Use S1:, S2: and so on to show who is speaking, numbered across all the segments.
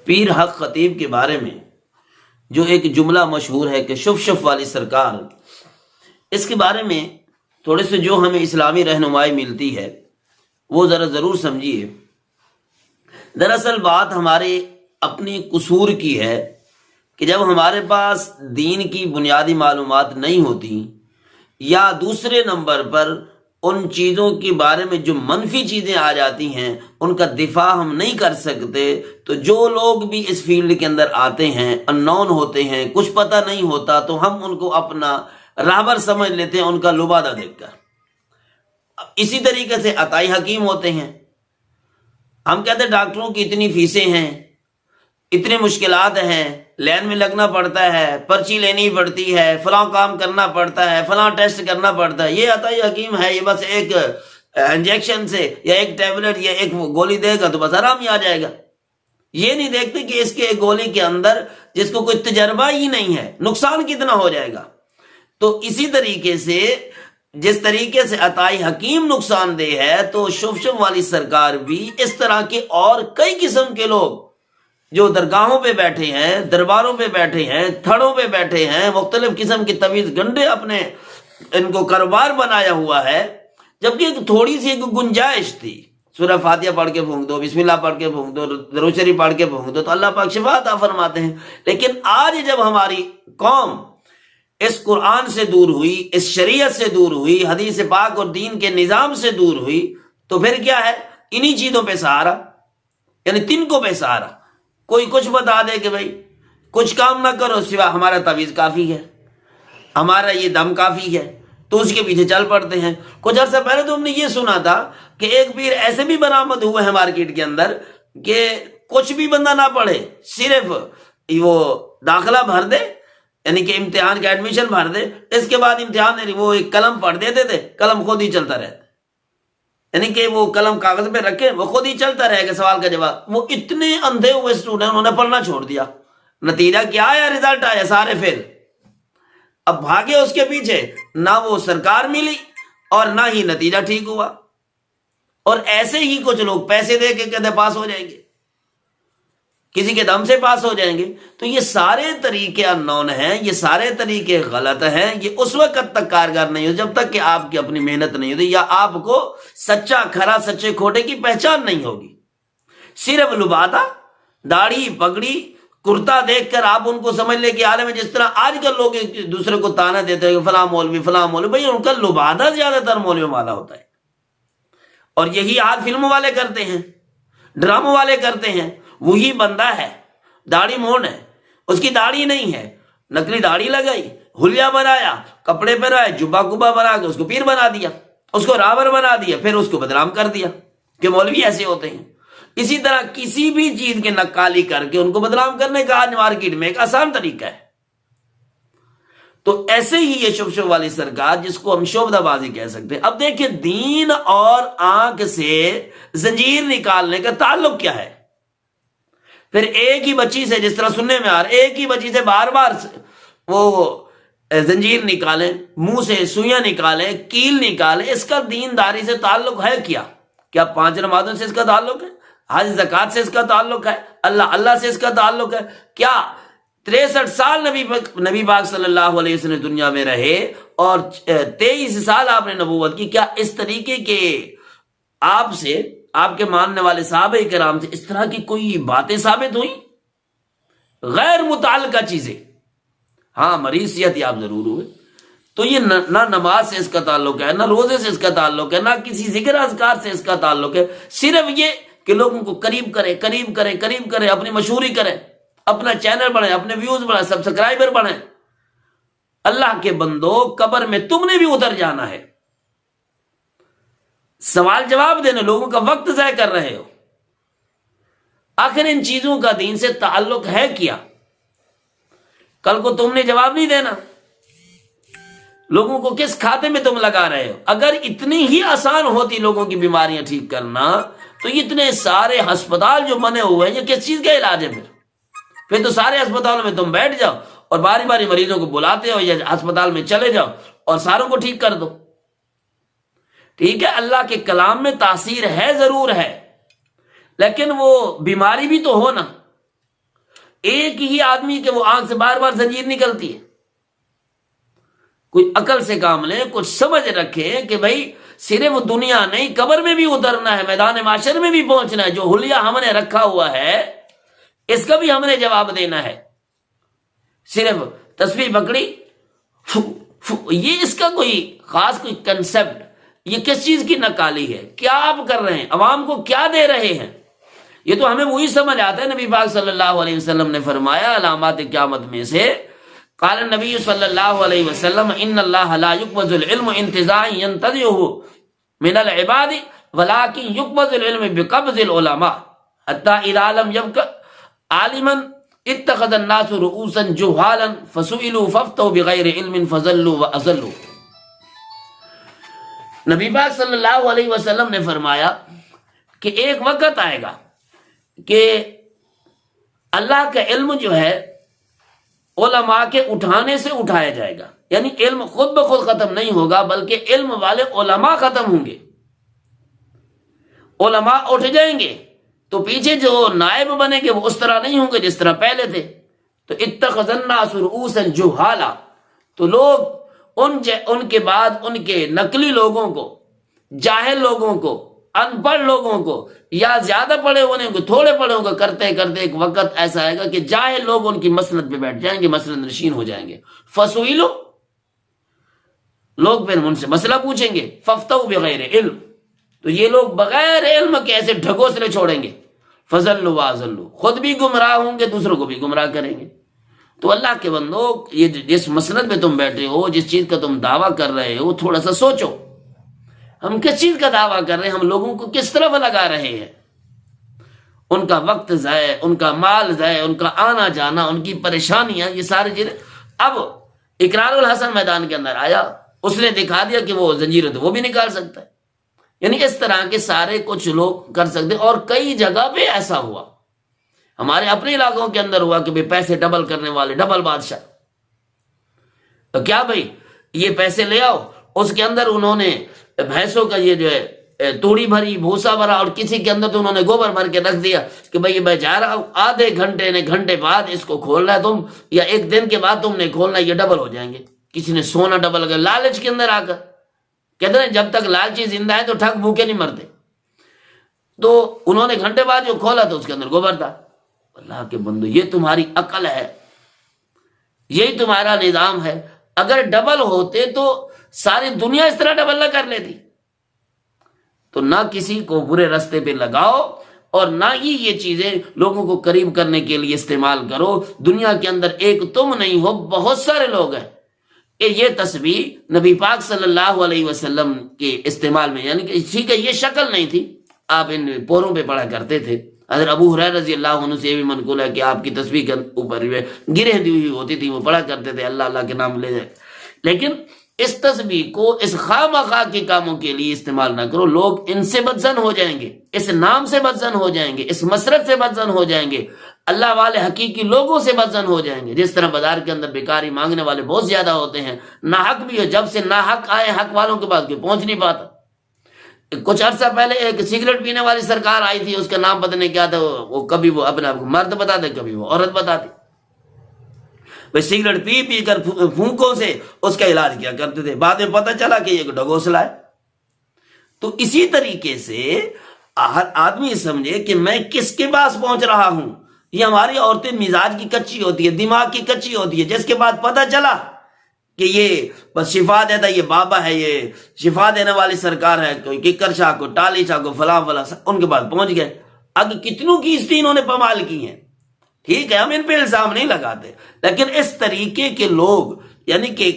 S1: پیر حق خطیب کے بارے میں جو ایک جملہ مشہور ہے کہ شف شف والی سرکار، اس کے بارے میں تھوڑے سے جو ہمیں اسلامی رہنمائی ملتی ہے وہ ذرا ضرور سمجھیے۔ دراصل بات ہمارے اپنی قصور کی ہے کہ جب ہمارے پاس دین کی بنیادی معلومات نہیں ہوتی، یا دوسرے نمبر پر ان چیزوں کے بارے میں جو منفی چیزیں آ جاتی ہیں ان کا دفاع ہم نہیں کر سکتے، تو جو لوگ بھی اس فیلڈ کے اندر آتے ہیں، ان نون ہوتے ہیں، کچھ پتہ نہیں ہوتا، تو ہم ان کو اپنا راہبر سمجھ لیتے ہیں ان کا لبادہ دیکھ کر۔ اسی طریقے سے عطائی حکیم ہوتے ہیں، ہم کہتے ہیں ڈاکٹروں کی اتنی فیسیں ہیں، اتنی مشکلات ہیں، لائن میں لگنا پڑتا ہے، پرچی لینی پڑتی ہے، فلاں کام کرنا پڑتا ہے، فلاں ٹیسٹ کرنا پڑتا ہے۔ یہ عطائی حکیم ہے، یہ بس ایک انجیکشن سے یا ایک ٹیبلٹ یا ایک گولی دے گا تو بس آرام ہی آ جائے گا۔ یہ نہیں دیکھتے کہ اس کے ایک گولی کے اندر جس کو کوئی تجربہ ہی نہیں ہے نقصان کتنا ہو جائے گا۔ تو اسی طریقے سے جس طریقے سے عطائی حکیم نقصان دہ ہے، تو شف شف والی سرکار بھی اس طرح کے اور کئی قسم کے لوگ جو درگاہوں پہ بیٹھے ہیں، درباروں پہ بیٹھے ہیں، تھڑوں پہ بیٹھے ہیں، مختلف قسم کی طویز گنڈے اپنے ان کو کاروبار بنایا ہوا ہے، جبکہ ایک تھوڑی سی ایک گنجائش تھی، سورہ فاتحہ پڑھ کے پھونک دو، بسم اللہ پڑھ کے پھونک دو، درود شریف پڑھ کے پھونک دو، تو اللہ پاک شفا عطا فرماتے ہیں۔ لیکن آج جب ہماری قوم اس قرآن سے دور ہوئی، اس شریعت سے دور ہوئی، حدیث پاک اور دین کے نظام سے دور ہوئی، تو پھر کیا ہے؟ انہی چیزوں پہ سہارا، یعنی تن کو پہ سہارا۔ کوئی کچھ بتا دے کہ بھائی کچھ کام نہ کرو سوا ہمارا تعویذ کافی ہے، ہمارا یہ دم کافی ہے، تو اس کے پیچھے چل پڑتے ہیں۔ کچھ عرصہ پہلے تو ہم نے یہ سنا تھا کہ ایک پیر ایسے بھی برآمد ہوئے ہیں مارکیٹ کے اندر کہ کچھ بھی بندہ نہ پڑھے، صرف وہ داخلہ بھر دے، یعنی کہ امتحان کا ایڈمیشن بھر دے، اس کے بعد امتحان وہ ایک قلم پڑھ دیتے تھے، قلم خود ہی چلتا رہتا، یعنی کہ وہ قلم کاغذ پہ رکھے وہ خود ہی چلتا رہے گا سوال کا جواب۔ وہ اتنے اندھے ہوئے اسٹوڈنٹ، انہوں نے پڑھنا چھوڑ دیا، نتیجہ کیا آیا؟ رزلٹ آیا سارے فیل۔ اب بھاگے اس کے پیچھے، نہ وہ سرکار ملی اور نہ ہی نتیجہ ٹھیک ہوا۔ اور ایسے ہی کچھ لوگ پیسے دے کے کہتے پاس ہو جائیں گے، کسی کے دم سے پاس ہو جائیں گے۔ تو یہ سارے طریقے انون ہیں، یہ سارے طریقے غلط ہیں۔ یہ اس وقت تک کارگر نہیں ہو جب تک کہ آپ کی اپنی محنت نہیں ہوتی، یا آپ کو سچا کھرا سچے کھوٹے کی پہچان نہیں ہوگی۔ صرف لبادہ، داڑھی، پگڑی، کرتا دیکھ کر آپ ان کو سمجھ لے کہ عالم ہے، جس طرح آج کل لوگ ایک دوسرے کو تانا دیتے ہیں کہ فلاں مولوی فلاں مولوی، بھائی ان کا لبادہ زیادہ تر مولوی والا ہوتا ہے، اور یہی حال فلموں والے کرتے ہیں، ڈراموں والے کرتے ہیں۔ وہی بندہ ہے، داڑھی مون ہے، اس کی داڑھی نہیں ہے، نکلی داڑھی لگائی، حلیہ بنایا، کپڑے پہنائے، جبہ کبا بنا کے اس کو پیر بنا دیا، اس کو راور بنا دیا، پھر اس کو بدنام کر دیا کہ مولوی ایسے ہوتے ہیں۔ اسی طرح کسی بھی چیز کی نقالی کر کے ان کو بدنام کرنے کا آج مارکیٹ میں ایک آسان طریقہ ہے۔ تو ایسے ہی یہ شف شف والی سرکار، جس کو ہم شعبدہ بازی کہہ سکتے ہیں۔ اب دیکھیں دین اور آنکھ سے زنجیر نکالنے کا تعلق کیا ہے؟ پھر ایک ہی بچی سے، جس طرح سننے میں آ رہا ہے، ایک ہی بچی سے بار بار وہ زنجیر نکالیں، منہ سے سوئیاں نکالیں، کیل نکالیں، اس کا دینداری سے تعلق ہے کیا؟ کیا 5 نمازوں سے اس کا تعلق ہے؟ حج زکوٰۃ سے اس کا تعلق ہے؟ اللہ سے اس کا تعلق ہے؟ کیا 63 سال نبی پاک صلی اللہ علیہ وسلم دنیا میں رہے اور 23 سال آپ نے نبوت کی، کیا اس طریقے کے آپ سے، آپ کے ماننے والے صحابہ کرام سے اس طرح کی کوئی باتیں ثابت ہوئیں؟ غیر متعلقہ چیزیں۔ ہاں مریض صحت یاب ضرور ہوئے، تو یہ نہ نماز سے اس کا تعلق ہے، نہ روزے سے اس کا تعلق ہے، نہ کسی ذکر اذکار سے اس کا تعلق ہے۔ صرف یہ کہ لوگوں کو قریب کرے، اپنی مشہوری کرے، اپنا چینل بڑھائیں، اپنے ویوز بڑھائیں، سبسکرائبر بڑھائیں۔ اللہ کے بندو، قبر میں تم نے بھی اتر جانا ہے، سوال جواب دینے، لوگوں کا وقت ضائع کر رہے ہو۔ آخر ان چیزوں کا دین سے تعلق ہے کیا؟ کل کو تم نے جواب نہیں دینا، لوگوں کو کس کھاتے میں تم لگا رہے ہو؟ اگر اتنی ہی آسان ہوتی لوگوں کی بیماریاں ٹھیک کرنا، تو اتنے سارے ہسپتال جو بنے ہوئے ہیں، یہ کس چیز کا علاج ہے؟ پھر تو سارے ہسپتالوں میں تم بیٹھ جاؤ اور باری باری مریضوں کو بلاتے ہو، یا ہسپتال میں چلے جاؤ اور ساروں کو ٹھیک کر دو۔ ٹھیک ہے، اللہ کے کلام میں تاثیر ہے، ضرور ہے، لیکن وہ بیماری بھی تو ہو نا۔ ایک ہی آدمی کے وہ آنکھ سے بار بار زنجیر نکلتی ہے. کوئی عقل سے کام لے, کچھ سمجھ رکھے کہ بھائی صرف دنیا نہیں, قبر میں بھی اترنا ہے, میدان محشر میں بھی پہنچنا ہے. جو حلیہ ہم نے رکھا ہوا ہے اس کا بھی ہم نے جواب دینا ہے. صرف تسبیح پکڑی یہ اس کا کوئی خاص کوئی کنسپٹ, یہ کس چیز کی نکالی ہے, کیا آپ کر رہے ہیں, عوام کو کیا دے رہے ہیں؟ یہ تو ہمیں وہی سمجھ آتا ہے. نبی پاک صلی اللہ علیہ وسلم نے فرمایا علامات قیامت میں سے قال النبی صلی اللہ علیہ وسلم ان اللہ لا يقبض العلم انتزاعا ينتزعه من العباد ولكن يقبض العلم بقبض العلماء حتى اذا لم يبق عالما اتخذ الناس رؤوسا جهالا فسئلوا فافتوا بغیر علم فضلوا واضلوا. نبی پاک صلی اللہ علیہ وسلم نے فرمایا کہ ایک وقت آئے گا کہ اللہ کا علم جو ہے علماء کے اٹھانے سے اٹھایا جائے گا. یعنی علم خود بخود ختم نہیں ہوگا بلکہ علم والے علماء ختم ہوں گے. علماء اٹھ جائیں گے تو پیچھے جو نائب بنے گے وہ اس طرح نہیں ہوں گے جس طرح پہلے تھے. تو اتخذ الناس رؤوسا جہالا, تو لوگ ان کے بعد ان کے نقلی لوگوں کو, جاہل لوگوں کو, ان پڑھ لوگوں کو, یا زیادہ پڑھے ہونے کو تھوڑے پڑھے کو کرتے کرتے ایک وقت ایسا آئے گا کہ جاہل لوگ ان کی مسند پہ بیٹھ جائیں گے, مسند نشین ہو جائیں گے. فسئلوا, لوگ پھر ان سے مسئلہ پوچھیں گے, فافتوا بغیر علم, تو یہ لوگ بغیر علم کے ایسے ڈھکوسلے چھوڑیں گے. فضلوا واضلوا, خود بھی گمراہ ہوں گے دوسروں کو بھی گمراہ کریں گے. تو اللہ کے بندو, یہ جس مسند پہ تم بیٹھے ہو, جس چیز کا تم دعویٰ کر رہے ہو, تھوڑا سا سوچو ہم کس چیز کا دعویٰ کر رہے ہیں, ہم لوگوں کو کس طرف لگا رہے ہیں. ان کا وقت ضائع, ان کا مال ضائع, ان کا آنا جانا, ان کی پریشانیاں, یہ ساری چیزیں. اب اقرار الحسن میدان کے اندر آیا, اس نے دکھا دیا کہ وہ زنجیر تو وہ بھی نکال سکتا ہے. یعنی اس طرح کے سارے کچھ لوگ کر سکتے. اور کئی جگہ پہ ایسا ہوا, ہمارے اپنے علاقوں کے اندر ہوا کہ پیسے ڈبل کرنے والے, ڈبل بادشاہ. تو کیا بھائی یہ پیسے لے آؤ, اس کے اندر انہوں نے بھینسوں کا یہ جو ہے توڑی بھری, بھوسا بھرا, اور کسی کے اندر تو انہوں نے گوبر بھر کے رکھ دیا کہ بھائی میں جا رہا ہوں, آدھے گھنٹے بعد اس کو کھولنا ہے تم, یا ایک دن کے بعد تم نے کھولنا ہے, یہ ڈبل ہو جائیں گے. کسی نے سونا ڈبل کر, لالچ کے اندر آ کر کہتے ہیں جب تک لالچی زندہ ہے تو ٹھگ بھوکے نہیں مرتے. تو انہوں نے گھنٹے بعد جو کھولا تو اس کے اندر گوبر تھا. اللہ کے بندو, یہ تمہاری عقل ہے, یہی تمہارا نظام ہے. اگر ڈبل ہوتے تو ساری دنیا اس طرح ڈبل نہ کر لیتی. تو نہ کسی کو برے راستے پہ لگاؤ, اور نہ ہی یہ چیزیں لوگوں کو قریب کرنے کے لیے استعمال کرو. دنیا کے اندر ایک تم نہیں ہو, بہت سارے لوگ ہیں. یہ تسبیح نبی پاک صلی اللہ علیہ وسلم کے استعمال میں, یعنی کہ ٹھیک ہے یہ شکل نہیں تھی, آپ ان پوروں پہ پڑھا کرتے تھے. حضرت ابو ہریرہ رضی اللہ عنہ سے یہ بھی منقول ہے کہ آپ کی تسبیح کے اوپر گرہ دی ہوئی ہوتی تھی, وہ پڑھا کرتے تھے اللہ اللہ کے نام لے جائے. لیکن اس تسبیح کو اس خواہ کے کاموں کے لیے استعمال نہ کرو. لوگ ان سے بدزن ہو جائیں گے, اس نام سے بدزن ہو جائیں گے, اس مسرت سے بدزن ہو جائیں گے, اللہ والے حقیقی لوگوں سے بدزن ہو جائیں گے. جس طرح بازار کے اندر بیکاری مانگنے والے بہت زیادہ ہوتے ہیں, ناحق بھی ہو. جب سے ناحق آئے حق والوں کے پاس کوئی پہنچ نہیں پاتا. کچھ عرصہ پہلے ایک سگریٹ پینے والی سرکار آئی تھی, اس کا نام پتہ نہیں کیا تھا, وہ کبھی وہ اپنے آپ کو مرد بتاتے, کبھی وہ عورت بتاتی. وہ سگریٹ پی پی کر پھونکوں سے اس کا علاج کیا کرتے تھے. بعد میں پتہ چلا کہ یہ ڈگوسلا ہے. تو اسی طریقے سے ہر آدمی سمجھے کہ میں کس کے پاس پہنچ رہا ہوں. یہ ہماری عورتیں مزاج کی کچی ہوتی ہے, دماغ کی کچی ہوتی ہے. جس کے بعد پتہ چلا کہ یہ بس شفا دیتا, یہ بابا ہے, یہ شفا دینے والی سرکار ہے, کوئی ککر شاہ کو, ٹالی شاہ کو, فلاں فلاں, ان کے بعد پہنچ گئے. اب کتنوں کی اس انہوں نے پمال کی ہیں. ٹھیک ہے ہم ان پہ الزام نہیں لگاتے, لیکن اس طریقے کے لوگ, یعنی کہ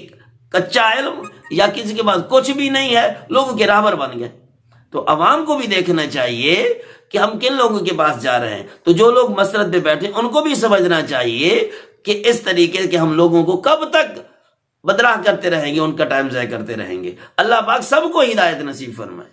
S1: کچا علم یا کسی کے پاس کچھ بھی نہیں ہے, لوگوں کے راہبر بن گئے. تو عوام کو بھی دیکھنا چاہیے کہ ہم کن لوگوں کے پاس جا رہے ہیں. تو جو لوگ مسرت پہ بیٹھے ان کو بھی سمجھنا چاہیے کہ اس طریقے کے ہم لوگوں کو کب تک بدراہ کرتے رہیں گے, ان کا ٹائم ضائع کرتے رہیں گے. اللہ پاک سب کو ہدایت نصیب فرمائے.